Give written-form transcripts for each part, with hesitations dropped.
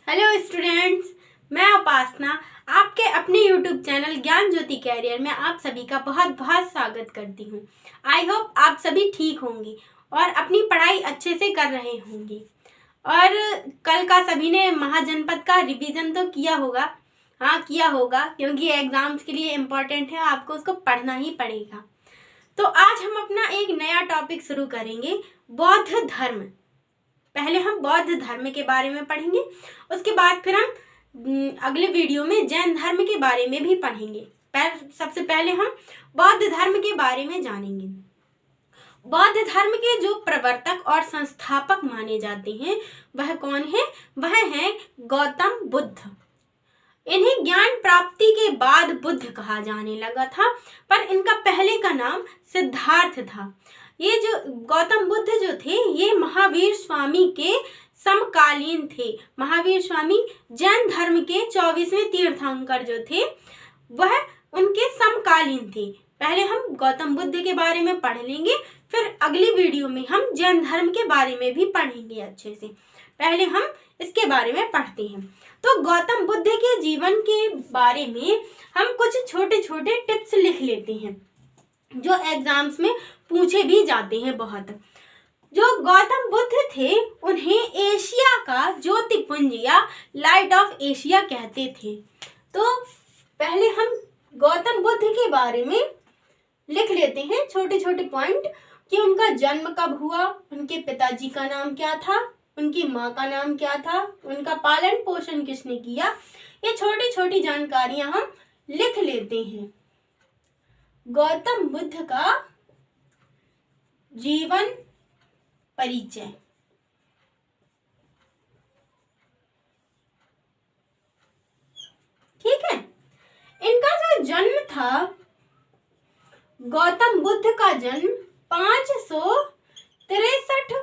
Hello students, मैं उपासना आपके अपने यूट्यूब चैनल ज्ञान ज्योति कैरियर में आप सभी का बहुत बहुत स्वागत करती हूँ। आई होप आप सभी ठीक होंगे और अपनी पढ़ाई अच्छे से कर रहे होंगे। और कल का सभी ने महाजनपद का रिवीजन तो किया होगा। हाँ, किया होगा, क्योंकि एग्जाम्स के लिए इम्पोर्टेंट है, आपको उसको पढ़ना ही पड़ेगा। तो आज हम अपना एक नया टॉपिक शुरू करेंगे, बौद्ध धर्म। पहले हम बौद्ध धर्म के बारे में पढ़ेंगे, उसके बाद फिर हम अगले वीडियो में जैन धर्म के बारे में भी पढ़ेंगे। सबसे पहले हम बौद्ध धर्म के बारे में जानेंगे। बौद्ध धर्म के जो प्रवर्तक और संस्थापक माने जाते हैं वह कौन है? वह है गौतम बुद्ध। इन्हें ज्ञान प्राप्ति के बाद बुद्ध कहा जाने लगा था, पर इनका पहले का नाम सिद्धार्थ था। ये जो गौतम बुद्ध जो थे, ये महावीर स्वामी के समकालीन थे। महावीर स्वामी जैन धर्म के 24वें तीर्थंकर जो थे, वह उनके समकालीन थे। पहले हम गौतम बुद्ध के बारे में पढ़ लेंगे, फिर अगली वीडियो में हम जैन धर्म के बारे में भी पढ़ेंगे अच्छे से। पहले हम इसके बारे में पढ़ते हैं। तो गौतम बुद्ध के जीवन के बारे में हम कुछ छोटे छोटे टिप्स लिख लेते हैं, जो एग्जाम्स में पूछे भी जाते हैं बहुत। जो गौतम बुद्ध थे, उन्हें एशिया का ज्योतिपुंज या लाइट ऑफ एशिया कहते थे। तो पहले हम गौतम बुद्ध के बारे में लिख लेते हैं छोटे छोटे पॉइंट, कि उनका जन्म कब हुआ, उनके पिताजी का नाम क्या था, उनकी माँ का नाम क्या था, उनका पालन पोषण किसने किया। ये छोटी छोटी जानकारियां हम लिख लेते हैं। गौतम बुद्ध का जीवन परिचय। ठीक है, इनका जो जन्म था, गौतम बुद्ध का जन्म 563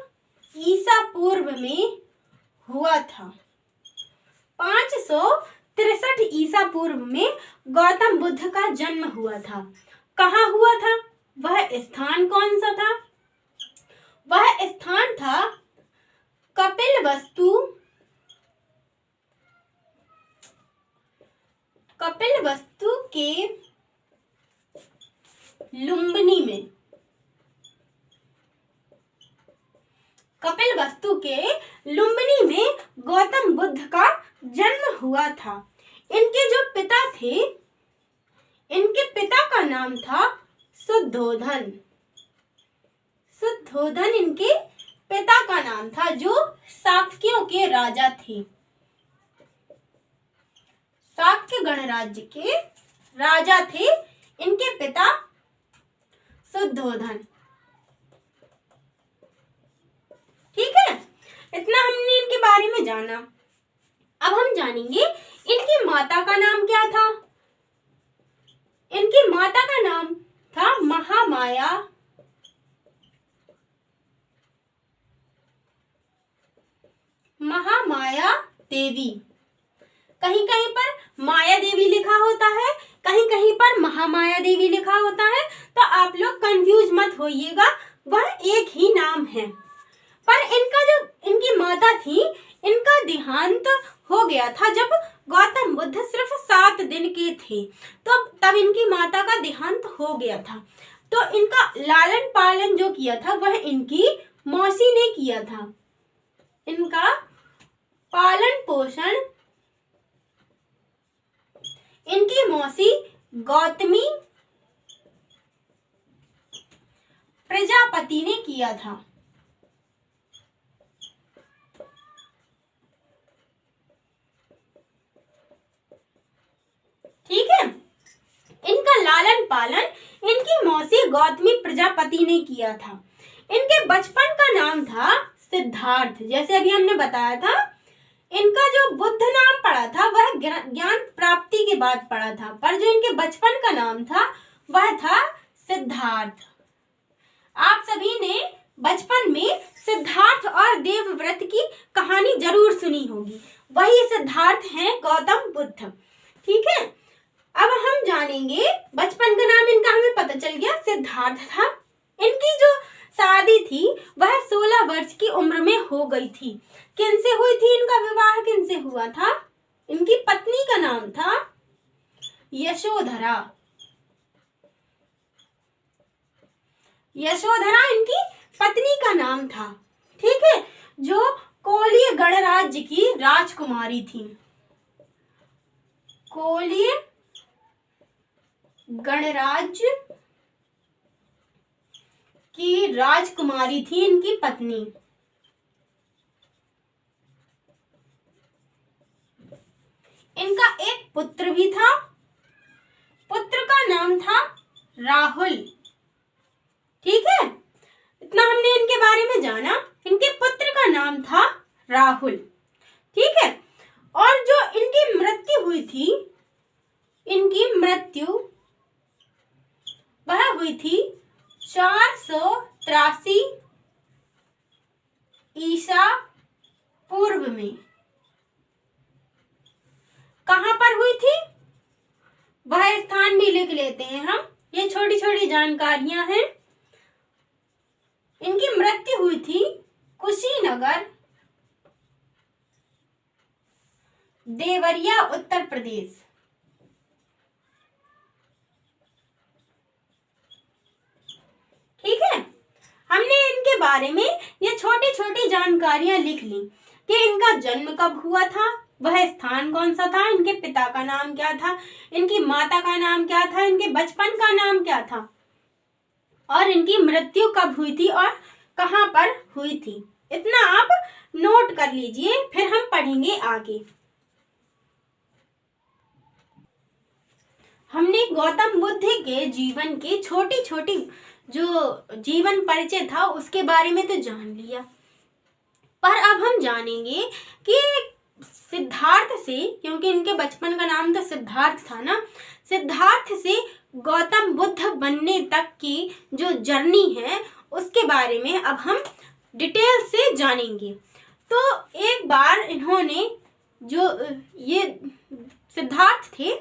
ईसा पूर्व में हुआ था। 563 ईसा पूर्व में गौतम बुद्ध का जन्म हुआ था। कहाँ हुआ था? वह स्थान कौन सा था? वह स्थान था कपिलवस्तु के लुम्बिनी में। कपिलवस्तु के लुम्बिनी में गौतम बुद्ध का जन्म हुआ था। इनके जो पिता थे, इनके पिता का नाम था शुद्धोधन। शुद्धोधन इनके पिता का नाम था, जो शाक्यों के राजा थे। शाक्य गणराज्य के राजा थे इनके पिता शुद्धोधन। ठीक है, इतना हमने इनके बारे में जाना। अब हम जानेंगे इनकी माता का नाम क्या था। इनकी माता का नाम था महामाया देवी। कहीं कहीं पर माया देवी लिखा होता है, कहीं कहीं पर महामाया देवी लिखा होता है, तो आप लोग कंफ्यूज मत होइएगा, वह एक ही नाम है। पर इनकी माता थी, इनका देहांत हो गया था जब गौतम बुद्ध सिर्फ 7 दिन के थे, तो तब इनकी माता का देहांत हो गया था। तो इनका लालन पालन जो किया था, वह इनकी मौसी ने किया था। इनका पालन पोषण इनकी मौसी गौतमी प्रजापति ने किया था। ठीक है, इनका लालन पालन इनकी मौसी गौतमी प्रजापति ने किया था। इनके बचपन का नाम था सिद्धार्थ। जैसे अभी हमने बताया था, इनका जो बुद्ध नाम पड़ा था वह ज्ञान प्राप्ति के बाद पड़ा था, पर जो इनके बचपन का नाम था वह था सिद्धार्थ। आप सभी ने बचपन में सिद्धार्थ और देवव्रत की कहानी जरूर सुनी होगी, वही सिद्धार्थ हैं गौतम बुद्ध। ठीक है, अब हम जानेंगे, बचपन का नाम इनका हमें पता चल गया, सिद्धार्थ था। इनकी जो शादी थी वह 16 वर्ष की उम्र में हो गई थी। किनसे हुई थी इनका विवाह? किनसे हुआ था? इनकी पत्नी का नाम था यशोधरा। यशोधरा इनकी पत्नी का नाम था। ठीक है, जो कोलीय गणराज्य की राजकुमारी थी। कोलीय गणराज्य की राजकुमारी थी इनकी पत्नी। इनका एक पुत्र भी था। पुत्र का नाम था राहुल। ठीक है, इतना हमने इनके बारे में जाना। इनके पुत्र का नाम था राहुल। ठीक है, और जो इनकी मृत्यु हुई थी, इनकी मृत्यु वह हुई थी 483 ईसा पूर्व में। कहां पर हुई थी वह स्थान भी लिख लेते हैं हम। ये छोटी छोटी जानकारियां हैं। इनकी मृत्यु हुई थी कुशीनगर, देवरिया, उत्तर प्रदेश। ठीक है, हमने इनके बारे में ये छोटी छोटी जानकारियां लिख ली कि इनका जन्म कब हुआ था, वह स्थान कौन सा था, इनके पिता का नाम क्या था, इनकी माता का नाम क्या था, इनके बचपन का नाम क्या था, और इनकी मृत्यु कब हुई थी और कहां पर हुई थी। इतना आप नोट कर लीजिए, फिर हम पढ़ेंगे आगे। हमने गौतम बुद्ध के जीवन की छोटी छोटी जो जीवन परिचय था उसके बारे में तो जान लिया, पर अब हम जानेंगे कि सिद्धार्थ से, क्योंकि इनके बचपन का नाम तो सिद्धार्थ था ना, सिद्धार्थ से गौतम बुद्ध बनने तक की जो जर्नी है उसके बारे में अब हम डिटेल से जानेंगे। तो एक बार इन्होंने, जो ये सिद्धार्थ थे,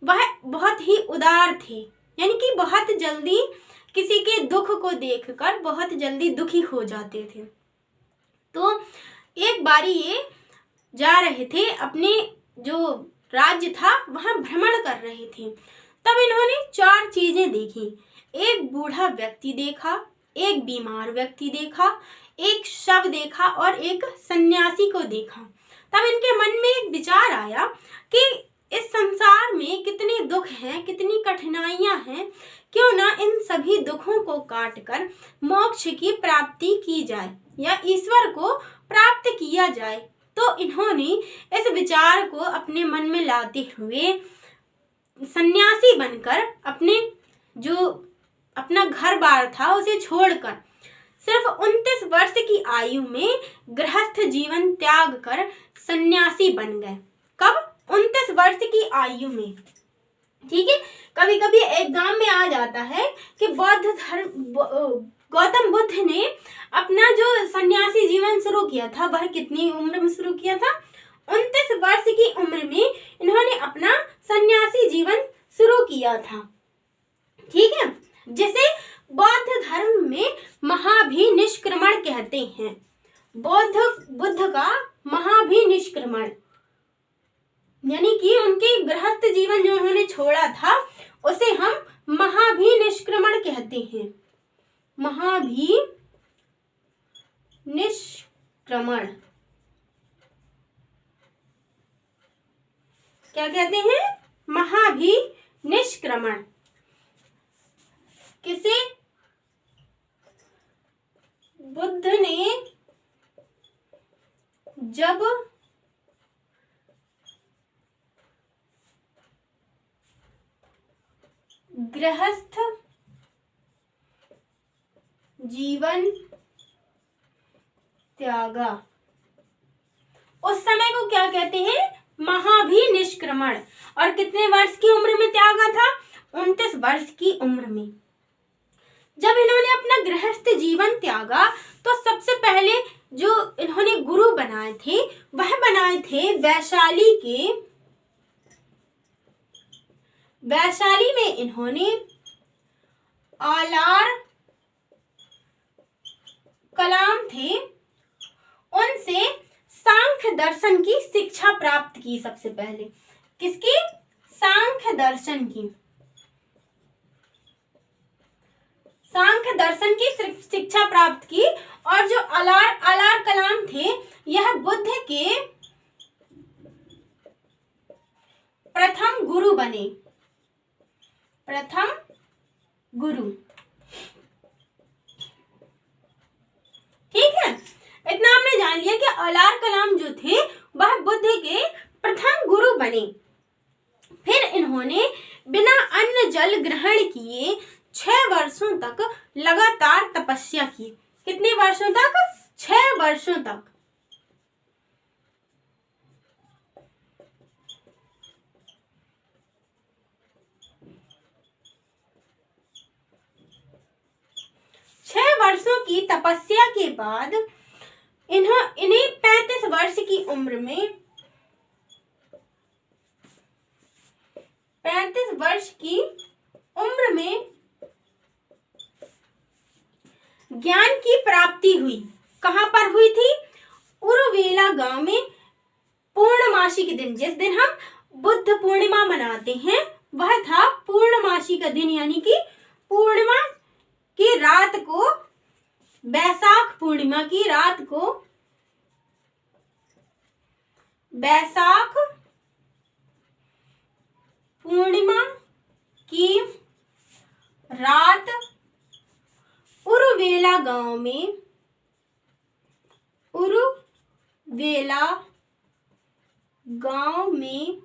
वह बहुत ही उदार थे, यानी कि बहुत जल्दी किसी के दुख को देखकर बहुत जल्दी दुखी हो जाते थे। तो एक बारी ये जा रहे थे, अपने जो राज्य था वहां भ्रमण कर रहे थे, तब इन्होंने 4 चीजें देखी। एक बूढ़ा व्यक्ति देखा, एक बीमार व्यक्ति देखा, एक शव देखा और एक सन्यासी को देखा। तब इनके मन में एक विचार आया कि इस संसार में कितने दुख हैं, कितनी कठिनाइयां हैं, क्यों ना इन सभी दुखों को काटकर मोक्ष की प्राप्ति की जाए या ईश्वर को प्राप्त किया जाए। तो इन्होंने इस विचार को अपने मन में लाते हुए सन्यासी बनकर अपने जो अपना घर बार था उसे छोड़कर सिर्फ 29 वर्ष की आयु में गृहस्थ जीवन त्याग कर सन्यासी बन गए। कब? 29 वर्ष की आयु में। ठीक है, कभी कभी एग्जाम में आ जाता है कि गौतम बुद्ध ने अपना जो सन्यासी जीवन शुरू किया था वह कितनी उम्र में शुरू किया था? 29 वर्ष की उम्र में इन्होंने अपना सन्यासी जीवन शुरू किया था। ठीक है, जिसे बौद्ध धर्म में महाभिनिष्क्रमण कहते हैं। बुद्ध का महाभिनिष्क्रमण, यानी कि उनके गृहस्थ जीवन जो उन्होंने छोड़ा था उसे हम महाभिनिष्क्रमण कहते हैं। महाभिनिष्क्रमण क्या कहते हैं? महाभिनिष्क्रमण। किसे? बुद्ध ने जब गृहस्थ जीवन त्यागा, उस समय को क्या कहते हैं? महाभिनिष्क्रमण। और कितने वर्ष की उम्र में त्यागा था? 29 वर्ष की उम्र में। जब इन्होंने अपना गृहस्थ जीवन त्यागा तो सबसे पहले जो इन्होंने गुरु बनाए थे वह बनाए थे वैशाली के। वैशाली में इन्होंने आलार थे उनसे सांख्य दर्शन की शिक्षा प्राप्त की। सबसे पहले किसकी? सांख्य दर्शन की। सांख्य दर्शन की शिक्षा प्राप्त की। और जो अलार कलाम थे, यह बुद्ध के प्रथम गुरु बने। प्रथम गुरु। ठीक है, इतना हमने जान लिया कि अलार कलाम जो थे वह बुद्ध के प्रथम गुरु बने। फिर इन्होंने बिना अन्न जल ग्रहण किए 6 वर्षों तक लगातार तपस्या की। कितने वर्षों तक? 6 वर्षों तक। वर्षों की तपस्या के बाद इन्हें 35 वर्ष की उम्र में 35 वर्ष की उम्र में ज्ञान की प्राप्ति हुई। कहां पर हुई थी? उरुवेला गांव में पूर्णमासी के दिन। जिस दिन हम बुद्ध पूर्णिमा मनाते हैं वह था पूर्णमासी का दिन, यानी कि पूर्णिमा की रात को, बैसाख पूर्णिमा की रात को, बैसाख पूर्णिमा की रात उरुवेला गांव में, उरुवेला गांव में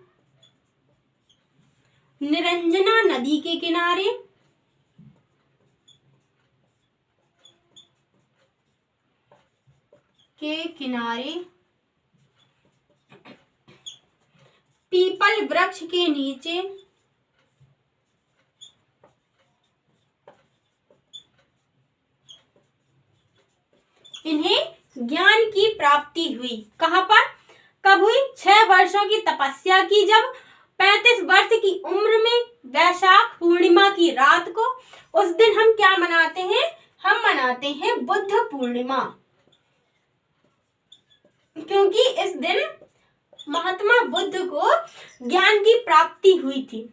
निरंजना नदी के किनारे पीपल वृक्ष के नीचे इन्हें ज्ञान की प्राप्ति हुई। कहां पर? कब हुई? 6 वर्षों की तपस्या की जब, 35 वर्ष की उम्र में, वैशाख पूर्णिमा की रात को। उस दिन हम क्या मनाते हैं? हम मनाते हैं बुद्ध पूर्णिमा, क्योंकि इस दिन महात्मा बुद्ध को ज्ञान की प्राप्ति हुई थी।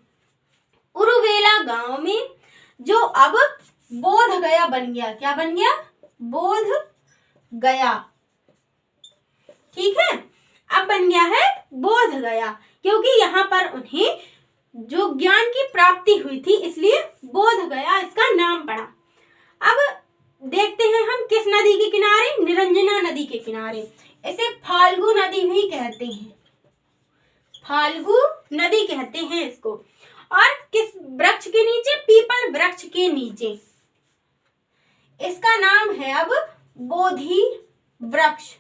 उरुवेला गांव में, जो अब बोध गया बन गया। क्या बन गया? बोध गया। ठीक है, अब बन गया है बोध गया, क्योंकि यहाँ पर उन्हें जो ज्ञान की प्राप्ति हुई थी इसलिए बोध गया इसका नाम पड़ा। अब देखते हैं हम किस नदी के किनारे? निरंजना नदी के किनारे। इसे फाल्गु नदी भी कहते हैं, फाल्गु नदी कहते हैं इसको। और किस वृक्ष के नीचे? पीपल वृक्ष के नीचे। इसका नाम है अब बोधि वृक्ष।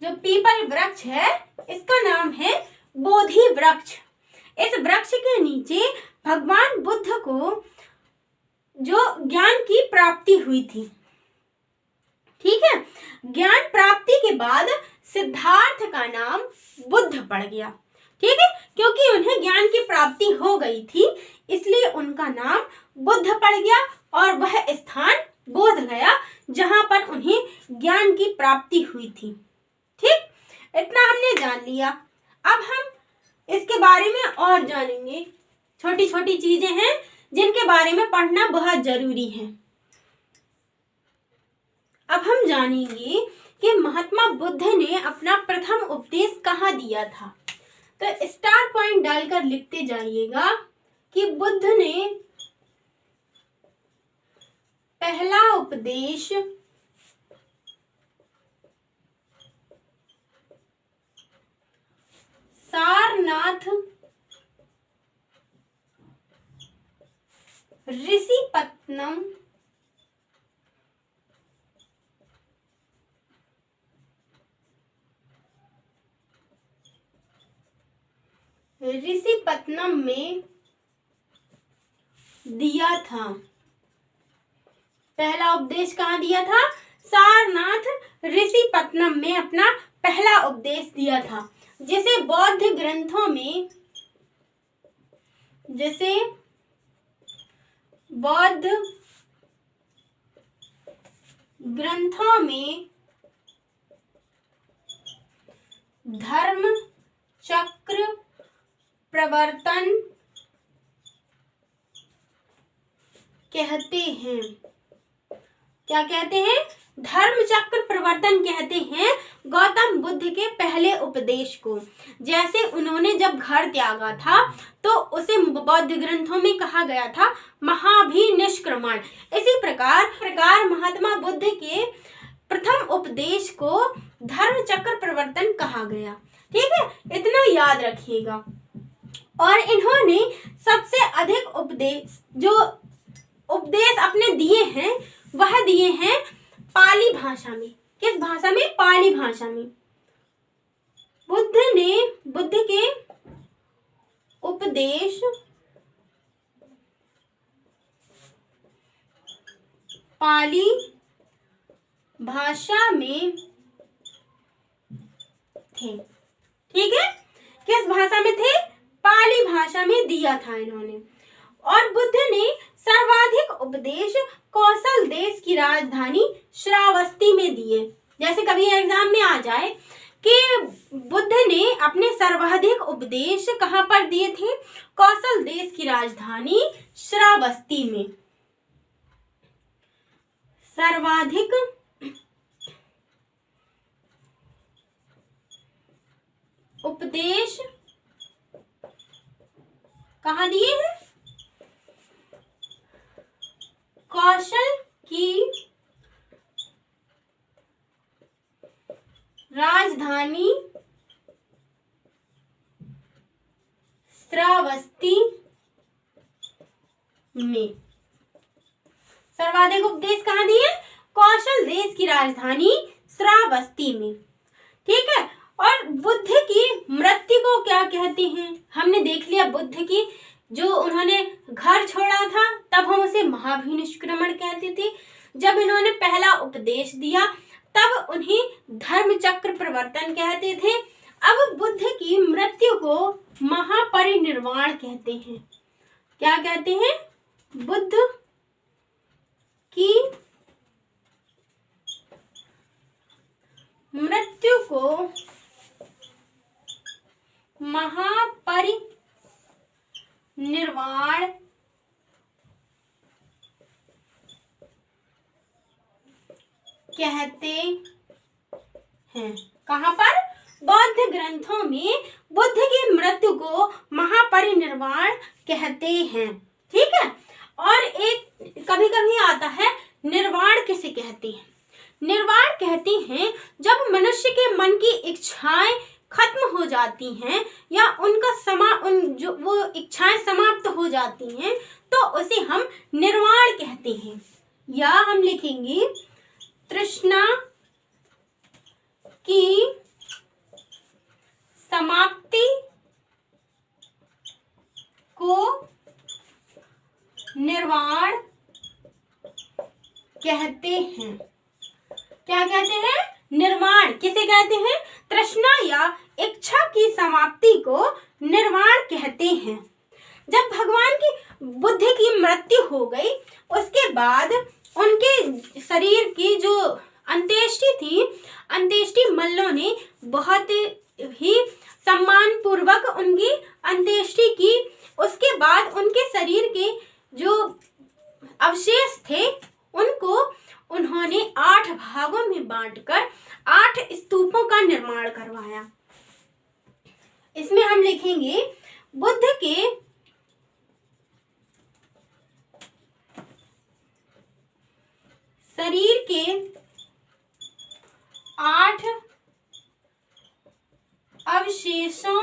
जो पीपल वृक्ष है इसका नाम है बोधि वृक्ष। इस वृक्ष के नीचे भगवान बुद्ध को जो ज्ञान की प्राप्ति हुई थी। ठीक है, ज्ञान प्राप्ति के बाद सिद्धार्थ का नाम बुद्ध पड़ गया। ठीक है, क्योंकि उन्हें ज्ञान की प्राप्ति हो गई थी इसलिए उनका नाम बुद्ध पड़ गया और वह स्थान बोध गया जहां पर उन्हें ज्ञान की प्राप्ति हुई थी। ठीक, इतना हमने जान लिया। अब हम इसके बारे में और जानेंगे। छोटी छोटी चीजें हैं जिनके बारे में पढ़ना बहुत जरूरी है। अब हम जानेंगे कि महात्मा बुद्ध ने अपना प्रथम उपदेश कहाँ दिया था। तो स्टार पॉइंट डालकर लिखते जाइएगा कि बुद्ध ने पहला उपदेश सारनाथ ऋषिपत्नम में दिया था। पहला उपदेश कहाँ दिया था? सारनाथ ऋषिपत्नम में अपना पहला उपदेश दिया था, जिसे बौद्ध ग्रंथों में, ग्रंथों में धर्म चक्र प्रवर्तन कहते हैं। क्या कहते हैं? धर्म चक्र प्रवर्तन कहते हैं गौतम बुद्ध के पहले उपदेश को। जैसे उन्होंने जब घर त्यागा था तो उसे बौद्ध ग्रंथों में कहा गया था महाभिनिष्क्रमण। इसी प्रकार महात्मा बुद्ध के प्रथम उपदेश को धर्म चक्र प्रवर्तन कहा गया। ठीक है, इतना याद रखिएगा। और इन्होंने सबसे अधिक उपदेश अपने दिए हैं वह दिए हैं पाली भाषा में। किस भाषा में? पाली भाषा में। बुद्ध के उपदेश पाली भाषा में थे। ठीक है, किस भाषा में थे? पाली भाषा में दिया था इन्होंने। और बुद्ध ने सर्वाधिक उपदेश कौशल देश की राजधानी श्रावस्ती में दिए। जैसे कभी एग्जाम में आ जाए कि बुद्ध ने अपने सर्वाधिक उपदेश कहां पर दिए थे? कौशल देश की राजधानी श्रावस्ती में। सर्वाधिक उपदेश कहां दिए हैं? कौशल की राजधानी श्रावस्ती में। सर्वाधिक उपदेश कहां दिए? कौशल देश की राजधानी श्रावस्ती में। ठीक है, और बुद्ध की मृत्यु को क्या कहते हैं? हमने देख लिया बुद्ध की जो उन्होंने घर छोड़ा था तब हम उसे महाभिनिष्क्रमण कहते थे। जब इन्होंने पहला उपदेश दिया तब उन्हें धर्म चक्र प्रवर्तन कहते थे। अब बुद्ध की मृत्यु को महापरिनिर्वाण कहते हैं। क्या कहते हैं? बुद्ध की मृत्यु को महापरिनिर्वाण कहते हैं। कहां पर? बौद्ध ग्रंथों में बुद्ध की मृत्यु को महापरिनिर्वाण कहते हैं। ठीक है, और एक कभी कभी आता है निर्वाण किसे कहते हैं? निर्वाण कहते हैं जब मनुष्य के मन की इच्छाएं खत्म हो जाती हैं या वो इच्छाएं समाप्त हो जाती हैं तो उसे हम निर्वाण कहते हैं। या हम लिखेंगे तृष्णा की समाप्ति को निर्वाण कहते हैं। क्या कहते हैं? निर्वाण किसे कहते हैं? तृष्णा या इच्छा की समाप्ति को निर्वाण कहते हैं। जब भगवान की बुद्ध की मृत्यु हो गई उसके बाद उनके शरीर की जो अंत्येष्टि थी, अंत्येष्टि मल्लों ने बहुत ही सम्मान पूर्वक उनकी अंत्येष्टि की। उसके बाद उनके शरीर के जो अवशेष थे उनको उन्होंने 8 भागों में बांटकर 8 स्तूपों का निर्माण करवाया। इसमें हम लिखेंगे बुद्ध के शरीर के 8 अवशेषों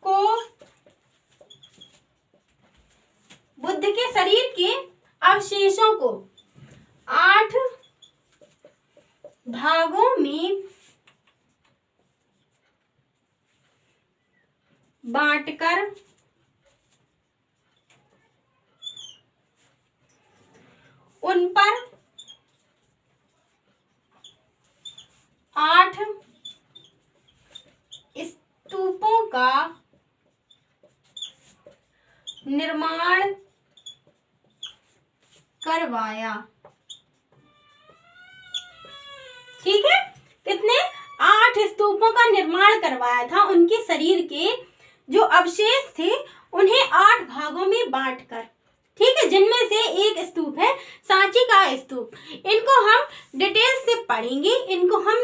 को, बुद्ध के शरीर के अवशेषों को 8 भागों में बांटकर उन पर 8 स्तूपों का निर्माण करवाया। ठीक है, कितने 8 स्तूपों का निर्माण करवाया था। उनके शरीर के जो अवशेष थे उन्हें 8 भागों में बांटकर, ठीक है, जिनमें से एक स्तूप है सांची का स्तूप। इनको हम डिटेल से पढ़ेंगे, इनको हम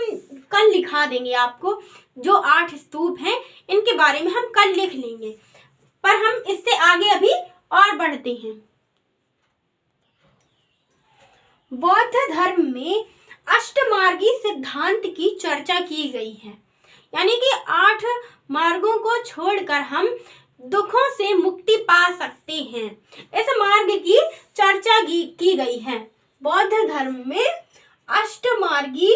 कल लिखा देंगे आपको। जो 8 स्तूप हैं इनके बारे में हम कल लिख लेंगे, पर हम इससे आगे अभी और बढ़ते हैं। बौद्ध धर्म में अष्टमार्गी सिद्धांत की चर्चा की गई है, यानी कि 8 मार्गों को छोड़कर हम दुखों से मुक्ति पा सकते हैं। इस मार्ग की चर्चा की गई है। बौद्ध धर्म में अष्टमार्गी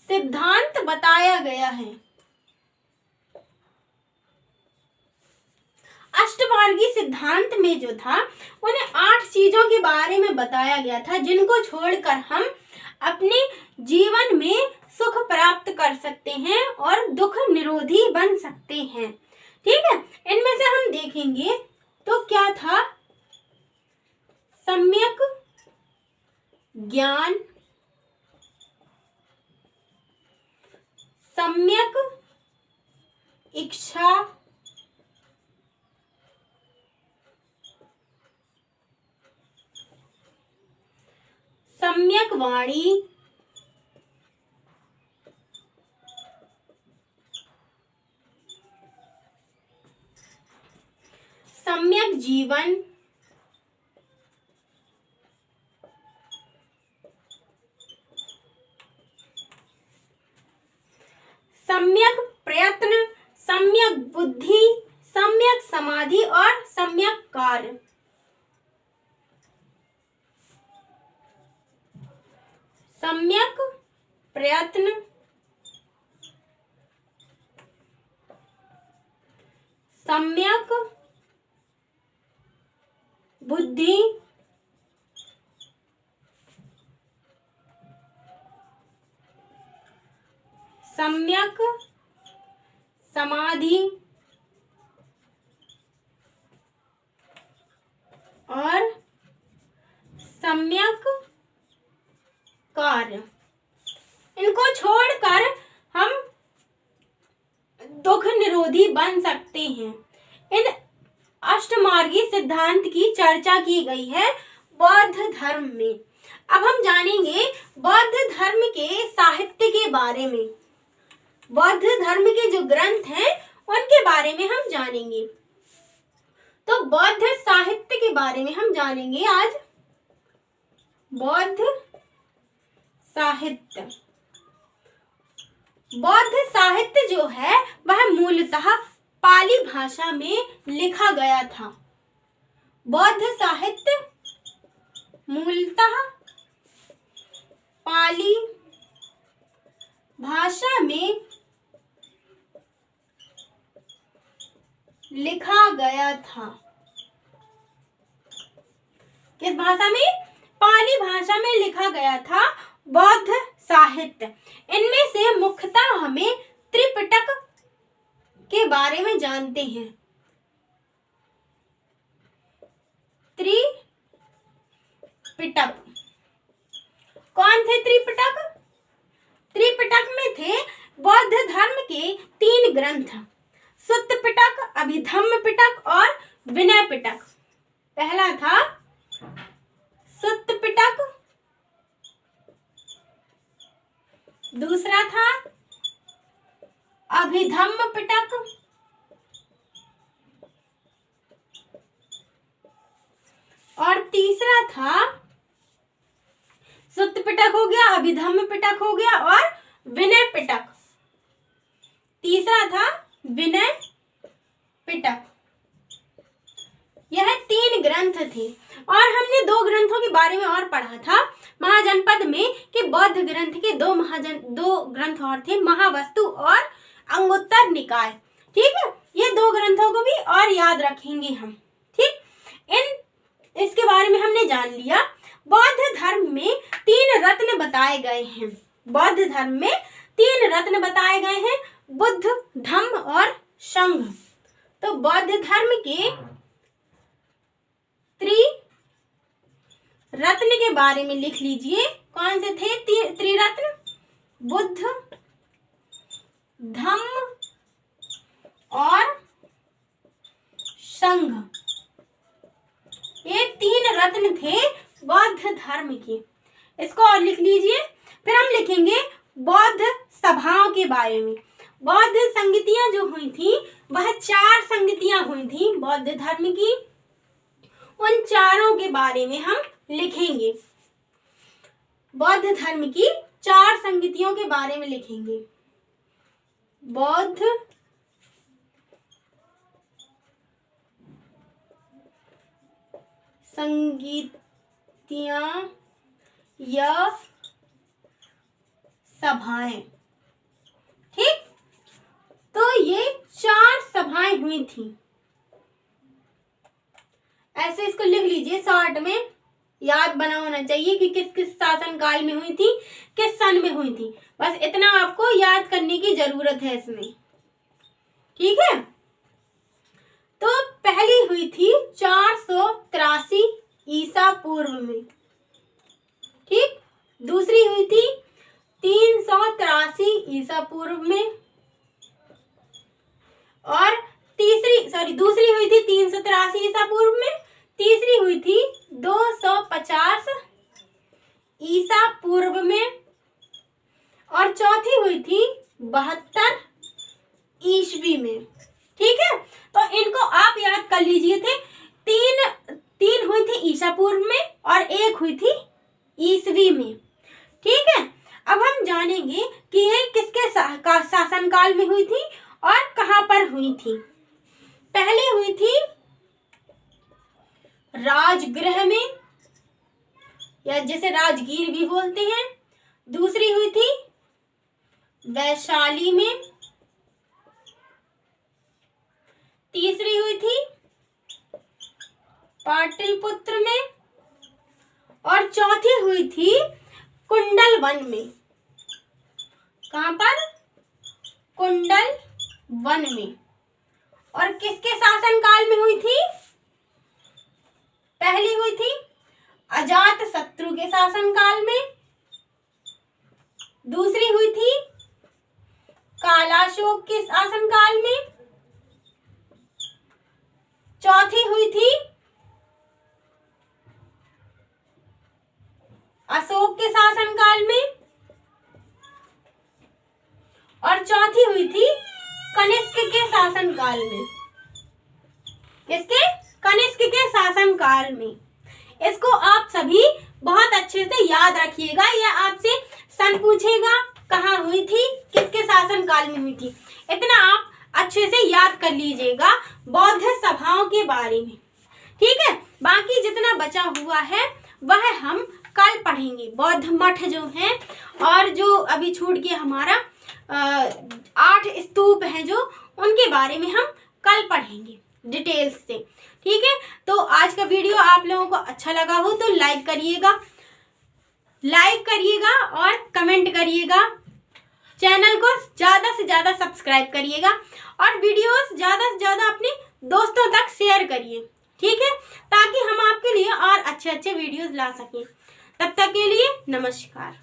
सिद्धांत बताया गया है। अष्टमार्गी सिद्धांत में जो था उन्हें 8 चीजों के बारे में बताया गया था, जिनको छोड़कर हम अपने जीवन में सुख प्राप्त कर सकते हैं और दुख निरोधी बन सकते हैं। ठीक है, इनमें से हम देखेंगे तो क्या था? सम्यक ज्ञान, सम्यक इच्छा, सम्यक वाणी, सम्यक जीवन, सम्यक प्रयत्न, सम्यक बुद्धि, सम्यक समाधि और सम्यक कार्य। सम्यक प्रयत्न, सम्यक बुद्धि, सम्यक समाधि और सम्यक कार्य। इनको छोड़कर हम दुख निरोधी बन सकते हैं। इन अष्टमार्गी सिद्धांत की चर्चा की गई है बौद्ध धर्म में। अब हम जानेंगे बौद्ध धर्म के साहित्य के बारे में। बौद्ध धर्म के जो ग्रंथ हैं उनके बारे में हम जानेंगे। तो बौद्ध साहित्य के बारे में हम जानेंगे आज। बौद्ध साहित्य, बौद्ध साहित्य जो है वह मूलतः पाली भाषा में लिखा गया था। बौद्ध साहित्य मूलतः पाली भाषा में लिखा गया था। किस भाषा में? पाली भाषा में लिखा गया था बौद्ध साहित्य। इनमें से मुख्यतः हमें त्रिपिटक के बारे में जानते हैं। त्रिपिटक कौन थे? त्रिपिटक, त्रिपिटक में थे बौद्ध धर्म के 3 ग्रंथ, सुत्त पिटक, अभिधम्म पिटक और विनय पिटक। पहला था सुत्त पिटक, दूसरा था अभिधम्म पिटक और तीसरा था सुत्त पिटक हो गया, अभिधम्म पिटक हो गया और विनय पिटक। तीसरा था विनय पिटक। यह 3 ग्रंथ थे और हमने 2 ग्रंथों के बारे में और पढ़ा था महाजनपद में कि बौद्ध ग्रंथ के 2 ग्रंथ और थे, महावस्तु और अंगुत्तर निकाय। ठीक है, ये 2 ग्रंथों को भी और याद रखेंगे हम। ठीक, इसके बारे में हमने जान लिया। बौद्ध धर्म में 3 रत्न बताए गए हैं। बौद्ध धर्म में 3 रत्न बताए गए हैं, बुद्ध, धम्म और संघ। तो बौद्ध धर्म के त्रिरत्न के बारे में लिख लीजिए। कौन से थे त्रिरत्न? बुद्ध, धम्म और संघ। ये 3 रत्न थे बौद्ध धर्म के। इसको और लिख लीजिए। फिर हम लिखेंगे बौद्ध सभाओं के बारे में। बौद्ध संगतियां जो हुई थी वह 4 संगतियां हुई थी बौद्ध धर्म की। उन चारों के बारे में हम लिखेंगे। बौद्ध धर्म की 4 संगतियों के बारे में लिखेंगे। बौद्ध संगतियां या सभाएं। ठीक, तो ये 4 सभाएं हुई थी। ऐसे इसको लिख लीजिए, शॉर्ट में याद बना होना चाहिए कि किस किस शासन काल में हुई थी, किस सन में हुई थी। बस इतना आपको याद करने की जरूरत है इसमें। ठीक है, तो पहली हुई थी 483 ईसा पूर्व में। ठीक, दूसरी हुई थी 383 ईसा पूर्व में, और दूसरी हुई थी 383 ईसा पूर्व में। तीसरी हुई थी 250 ईसा पूर्व में, और चौथी हुई थी 72 ईस्वी में। ठीक है, तो इनको आप याद कर लीजिए थे। तीन हुई थी ईसा पूर्व में और 1 हुई थी ईस्वी में। ठीक है, अब हम जानेंगे कि ये किसके शासनकाल में हुई थी और कहां पर हुई थी। पहली हुई थी राजगृह में, या जिसे राजगीर भी बोलते हैं। दूसरी हुई थी वैशाली में। तीसरी हुई थी पाटलिपुत्र में, और चौथी हुई थी कुंडलवन में। कहां पर? कुंडलवन में। और किसके शासनकाल में हुई थी? पहली हुई थी अजातशत्रु के शासनकाल में। दूसरी हुई थी कालाशोक के शासनकाल में। चौथी हुई थी अशोक के शासनकाल में, और चौथी हुई थी कनिष्क के शासनकाल में। किसके? कनिष्क के शासनकाल में। इसको आप सभी बहुत अच्छे से याद रखिएगा। यह आपसे सन पूछेगा, कहाँ हुई थी, किसके शासनकाल में हुई थी। इतना आप अच्छे से याद कर लीजिएगा बौद्ध सभाओं के बारे में। ठीक है, बाकी जितना बचा हुआ है वह हम कल पढ़ेंगे। बौद्ध मठ जो हैं और जो अभी छूट गया हमारा 8 स्तूप हैं जो, उनके बारे में हम कल पढ़ेंगे डिटेल्स से। ठीक है, तो आज का वीडियो आप लोगों को अच्छा लगा हो तो लाइक करिएगा और कमेंट करिएगा। चैनल को ज़्यादा से ज़्यादा सब्सक्राइब करिएगा और वीडियोस ज़्यादा से ज़्यादा अपने दोस्तों तक शेयर करिए। ठीक है, ताकि हम आपके लिए और अच्छे वीडियोस ला सकें। तब तक के लिए नमस्कार।